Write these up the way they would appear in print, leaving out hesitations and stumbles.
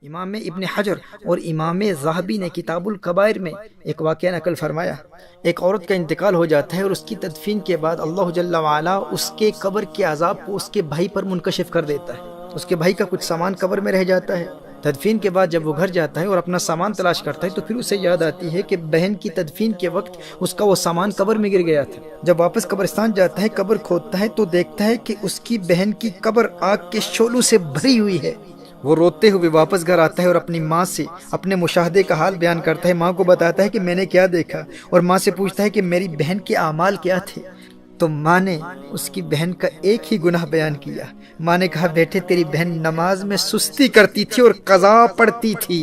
امام ابن حجر اور امام ذہبی نے کتاب الکبائر میں ایک واقعہ نقل فرمایا۔ ایک عورت کا انتقال ہو جاتا ہے اور اس کی تدفین کے بعد اللہ جل وعلا اس کے قبر کے عذاب کو اس کے بھائی پر منکشف کر دیتا ہے۔ اس کے بھائی کا کچھ سامان قبر میں رہ جاتا ہے۔ تدفین کے بعد جب وہ گھر جاتا ہے اور اپنا سامان تلاش کرتا ہے تو پھر اسے یاد آتی ہے کہ بہن کی تدفین کے وقت اس کا وہ سامان قبر میں گر گیا تھا۔ جب واپس قبرستان جاتا ہے، قبر کھودتا ہے تو دیکھتا ہے کہ اس کی بہن کی قبر آگ کے شعلوں سے بھری ہوئی ہے۔ وہ روتے ہوئے واپس گھر آتا ہے اور اپنی ماں سے اپنے مشاہدے کا حال بیان کرتا ہے۔ ماں کو بتاتا ہے کہ میں نے کیا دیکھا، اور ماں سے پوچھتا ہے کہ میری بہن کے اعمال کیا تھے۔ تو ماں نے اس کی بہن کا ایک ہی گناہ بیان کیا۔ ماں نے کہا، بیٹے تیری بہن نماز میں سستی کرتی تھی اور قضا پڑھتی تھی۔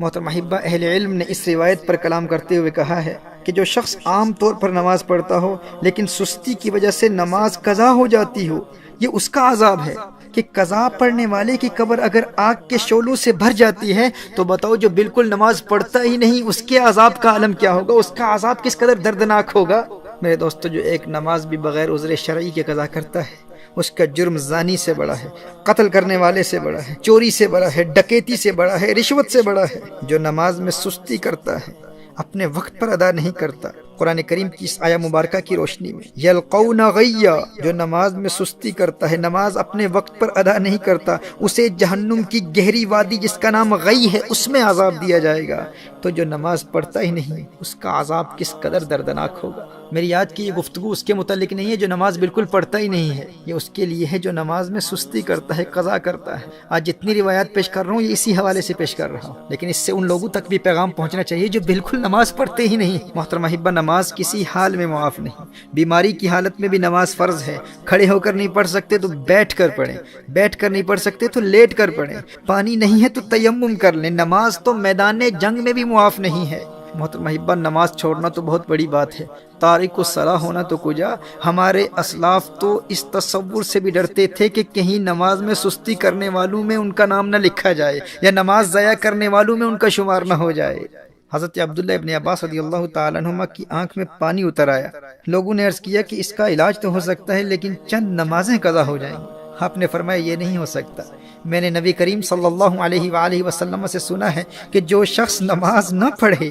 محترم احبہ، اہل علم نے اس روایت پر کلام کرتے ہوئے کہا ہے کہ جو شخص عام طور پر نماز پڑھتا ہو لیکن سستی کی وجہ سے نماز قضا ہو جاتی ہو، یہ اس کا عذاب ہے کہ قضا پڑھنے والے کی قبر اگر آگ کے شعلوں سے بھر جاتی ہے تو بتاؤ جو بالکل نماز پڑھتا ہی نہیں اس کے عذاب کا عالم کیا ہوگا، اس کا عذاب کس قدر دردناک ہوگا۔ میرے دوستو، جو ایک نماز بھی بغیر عذر شرعی کے قضا کرتا ہے اس کا جرم زانی سے بڑا ہے، قتل کرنے والے سے بڑا ہے، چوری سے بڑا ہے، ڈکیتی سے بڑا ہے، رشوت سے بڑا ہے۔ جو نماز میں سستی کرتا ہے، اپنے وقت پر ادا نہیں کرتا، قرآن کریم کی اس آیہ مبارکہ کی روشنی میں یلقون غیا، جو نماز میں سستی کرتا ہے، نماز اپنے وقت پر ادا نہیں کرتا، اسے جہنم کی گہری وادی جس کا نام غی ہے اس میں عذاب دیا جائے گا۔ تو جو نماز پڑھتا ہی نہیں اس کا عذاب کس قدر دردناک ہوگا۔ میری آج کی یہ گفتگو اس کے متعلق نہیں ہے جو نماز بالکل پڑھتا ہی نہیں ہے، یہ اس کے لیے ہے جو نماز میں سستی کرتا ہے، قضا کرتا ہے۔ آج جتنی روایات پیش کر رہا ہوں یہ اسی حوالے سے پیش کر رہا ہوں، لیکن اس سے ان لوگوں تک بھی پیغام پہنچنا چاہیے جو بالکل نماز پڑھتے ہی نہیں۔ محترم احبہ، نماز کسی حال میں معاف نہیں۔ بیماری کی حالت میں بھی نماز فرض ہے۔ کھڑے ہو کر نہیں پڑھ سکتے تو بیٹھ کر پڑھیں، بیٹھ کر نہیں پڑھ سکتے تو لیٹ کر پڑھیں، پانی نہیں ہے تو تیمم کر لیں۔ نماز تو میدان جنگ میں بھی معاف نہیں ہے۔ محترم احبہ، نماز چھوڑنا تو بہت بڑی بات ہے، تارک الصلاۃ ہونا تو کجا۔ ہمارے اسلاف تو اس تصور سے بھی ڈرتے تھے کہ کہیں نماز میں سستی کرنے والوں میں ان کا نام نہ لکھا جائے یا نماز ضائع کرنے والوں میں ان کا شمار نہ ہو جائے۔ حضرت عبداللہ ابن عباس رضی اللہ تعالیٰ عنہما کی آنکھ میں پانی اتر آیا۔ لوگوں نے عرض کیا کہ اس کا علاج تو ہو سکتا ہے لیکن چند نمازیں قضا ہو جائیں گی۔ آپ نے فرمایا یہ نہیں ہو سکتا۔ میں نے نبی کریم صلی اللہ علیہ وآلہ وسلم سے سنا ہے کہ جو شخص نماز نہ پڑھے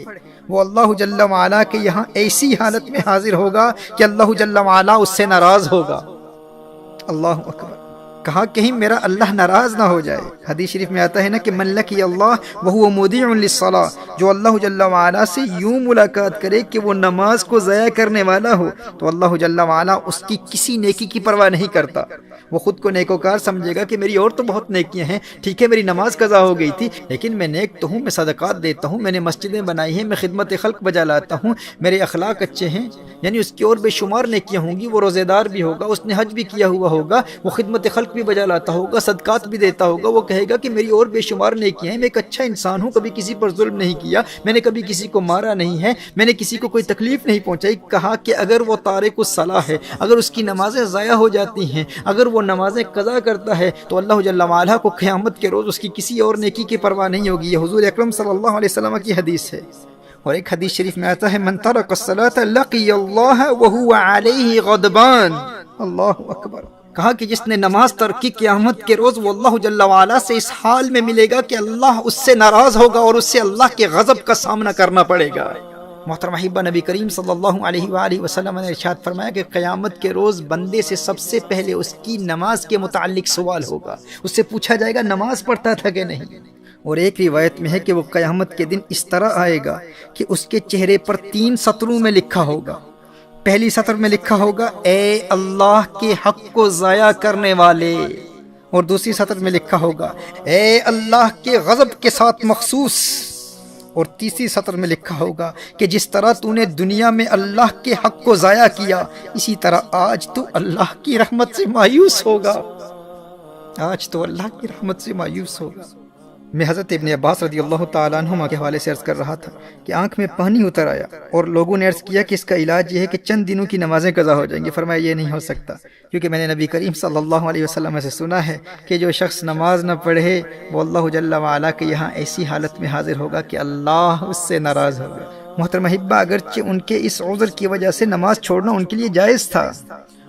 وہ اللہ جل وعلا کے یہاں ایسی حالت میں حاضر ہوگا کہ اللہ جل وعلا اس سے ناراض ہوگا۔ اللہ اکبر! کہا کہیں میرا اللہ ناراض نہ ہو جائے۔ حدیث شریف میں آتا ہے نا کہ من لقی اللہ وہو مودع للصلاۃ، جو اللہ جل وعلا سے یوں ملاقات کرے کہ وہ نماز کو ضائع کرنے والا ہو تو اللہ جل وعلا اس کی کسی نیکی کی پرواہ نہیں کرتا۔ وہ خود کو نیکوکار سمجھے گا کہ میری اور تو بہت نیکیاں ہیں، ٹھیک ہے میری نماز قضا ہو گئی تھی لیکن میں نیک تو ہوں، میں صدقات دیتا ہوں، میں نے مسجدیں بنائی ہیں، میں خدمت خلق بجا لاتا ہوں، میرے اخلاق اچھے ہیں، یعنی اس کی اور بے شمار نیکیاں ہوں گی۔ وہ روزے دار بھی ہوگا، اس نے حج بھی کیا ہوا ہوگا، وہ خدمت خلق بھی بجا لاتا ہوگا، صدقات بھی دیتا ہوگا۔ وہ کہے گا کہ میری اور بے شمار نیکیاں ہیں، میں ایک اچھا انسان ہوں، کبھی کسی پر ظلم نہیں کیا، میں نے کبھی کسی کو مارا نہیں ہے، میں نے کسی کو کوئی تکلیف نہیں پہنچائی۔ کہا کہ اگر وہ تارک الصلاۃ ہے، اگر اس کی نمازیں ضائع ہو جاتی ہیں، اگر وہ نمازیں قضا کرتا ہے تو اللہ جل وعلا کو قیامت کے روز اس کی کسی اور نیکی کی پرواہ نہیں ہوگی۔ یہ حضور اکرم صلی اللہ علیہ وسلم کی حدیث ہے۔ اور ایک حدیث شریف میں آتا ہے من ترک الصلاۃ لقی اللہ وہو علیہ غضبان۔ اللہ اکبر! کہا کہ جس نے نماز ترک کی قیامت کے روز وہ اللہ جل وعلا سے اس حال میں ملے گا کہ اللہ اس سے ناراض ہوگا اور اس سے اللہ کے غضب کا سامنا کرنا پڑے گا۔ محترم احبہ، نبی کریم صلی اللہ علیہ وآلہ وسلم نے ارشاد فرمایا کہ قیامت کے روز بندے سے سب سے پہلے اس کی نماز کے متعلق سوال ہوگا، اس سے پوچھا جائے گا نماز پڑھتا تھا کہ نہیں۔ اور ایک روایت میں ہے کہ وہ قیامت کے دن اس طرح آئے گا کہ اس کے چہرے پر 3 سطروں میں لکھا ہوگا۔ پہلی سطر میں لکھا ہوگا اے اللہ کے حق کو ضائع کرنے والے، اور دوسری سطر میں لکھا ہوگا اے اللہ کے غضب کے ساتھ مخصوص، اور تیسری سطر میں لکھا ہوگا کہ جس طرح تو نے دنیا میں اللہ کے حق کو ضائع کیا اسی طرح آج تو اللہ کی رحمت سے مایوس ہوگا، آج تو اللہ کی رحمت سے مایوس ہوگا۔ میں حضرت ابن عباس رضی اللہ تعالیٰ عنہما کے حوالے سے عرض کر رہا تھا کہ آنکھ میں پانی اتر آیا اور لوگوں نے عرض کیا کہ اس کا علاج یہ ہے کہ چند دنوں کی نمازیں قضا ہو جائیں گی۔ فرمایا یہ نہیں ہو سکتا، کیونکہ میں نے نبی کریم صلی اللہ علیہ وسلم سے سنا ہے کہ جو شخص نماز نہ پڑھے وہ اللہ جل وعلا کے یہاں ایسی حالت میں حاضر ہوگا کہ اللہ اس سے ناراض ہوگا۔ محترم احبہ، اگرچہ ان کے اس عذر کی وجہ سے نماز چھوڑنا ان کے لیے جائز تھا،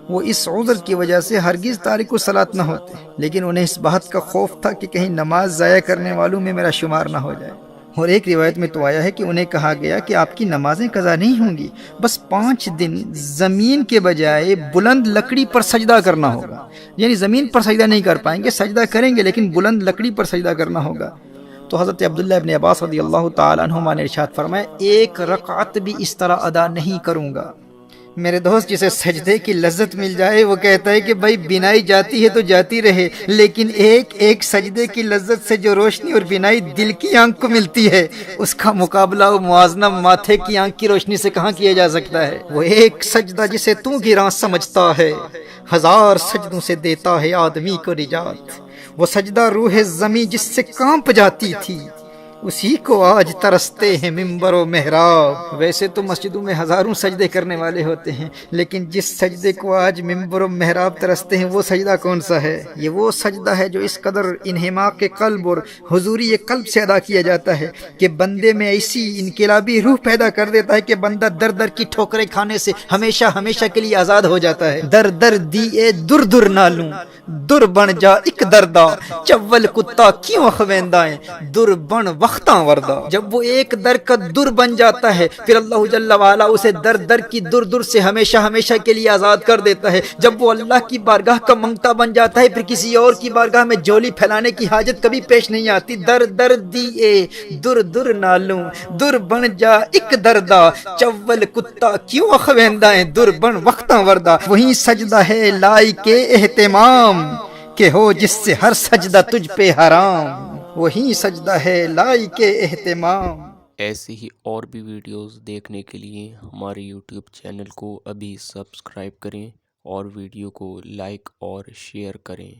وہ اس عذر کی وجہ سے ہرگز تارک الصلاۃ نہ ہوتے، لیکن انہیں اس بات کا خوف تھا کہ کہیں نماز ضائع کرنے والوں میں میرا شمار نہ ہو جائے۔ اور ایک روایت میں تو آیا ہے کہ انہیں کہا گیا کہ آپ کی نمازیں قضا نہیں ہوں گی، بس 5 دن زمین کے بجائے بلند لکڑی پر سجدہ کرنا ہوگا، یعنی زمین پر سجدہ نہیں کر پائیں گے، سجدہ کریں گے لیکن بلند لکڑی پر سجدہ کرنا ہوگا۔ تو حضرت عبداللہ ابن عباس رضی اللہ تعالیٰ عنہما نے ارشاد فرمایا، 1 رکعت بھی اس طرح ادا نہیں کروں گا۔ میرے دوست، جسے سجدے کی لذت مل جائے وہ کہتا ہے کہ بھائی بینائی جاتی ہے تو جاتی رہے، لیکن ایک سجدے کی لذت سے جو روشنی اور بینائی دل کی آنکھ کو ملتی ہے، اس کا مقابلہ و موازنہ ماتھے کی آنکھ کی روشنی سے کہاں کیا جا سکتا ہے۔ وہ ایک سجدہ جسے تو گراں سمجھتا ہے، 1000 سجدوں سے دیتا ہے آدمی کو نجات۔ وہ سجدہ روح زمیں جس سے کانپ جاتی تھی، اسی کو آج ترستے ہیں ممبر و محراب۔ ویسے تو مسجدوں میں ہزاروں سجدے کرنے والے ہوتے ہیں، لیکن جس سجدے کو آج ممبر و محراب ترستے ہیں وہ سجدہ کون سا ہے؟ یہ وہ سجدہ ہے جو اس قدر انہماک قلب اور حضوری قلب سے ادا کیا جاتا ہے کہ بندے میں ایسی انقلابی روح پیدا کر دیتا ہے کہ بندہ در در کی ٹھوکریں کھانے سے ہمیشہ ہمیشہ کے لیے آزاد ہو جاتا ہے۔ در در دیے در در نالوں، در بن جا ایک دردا، چول کتا کیوں اخویندائیں، در بن وقتاں وردہ۔ جب وہ ایک در کا در بن جاتا ہے پھر اللہ جل وعلا اسے در در کی در در سے ہمیشہ ہمیشہ کے لیے آزاد کر دیتا ہے۔ جب وہ اللہ کی بارگاہ کا منگتا بن جاتا ہے پھر کسی اور کی بارگاہ میں جولی پھیلانے کی حاجت کبھی پیش نہیں آتی۔ در در دیے در در نالوں، در بن جا ایک دردا، چول کتا کیوں اخویندائیں، در بن وقتاں وردہ۔ وہی سجدہ ہے لائق اہتمام کہ ہو جس سے ہر سجدہ تجھ پہ حرام، وہی سجدہ ہے لائق اہتمام۔ ایسے ہی اور بھی ویڈیوز دیکھنے کے لیے ہمارے یوٹیوب چینل کو ابھی سبسکرائب کریں اور ویڈیو کو لائک اور شیئر کریں۔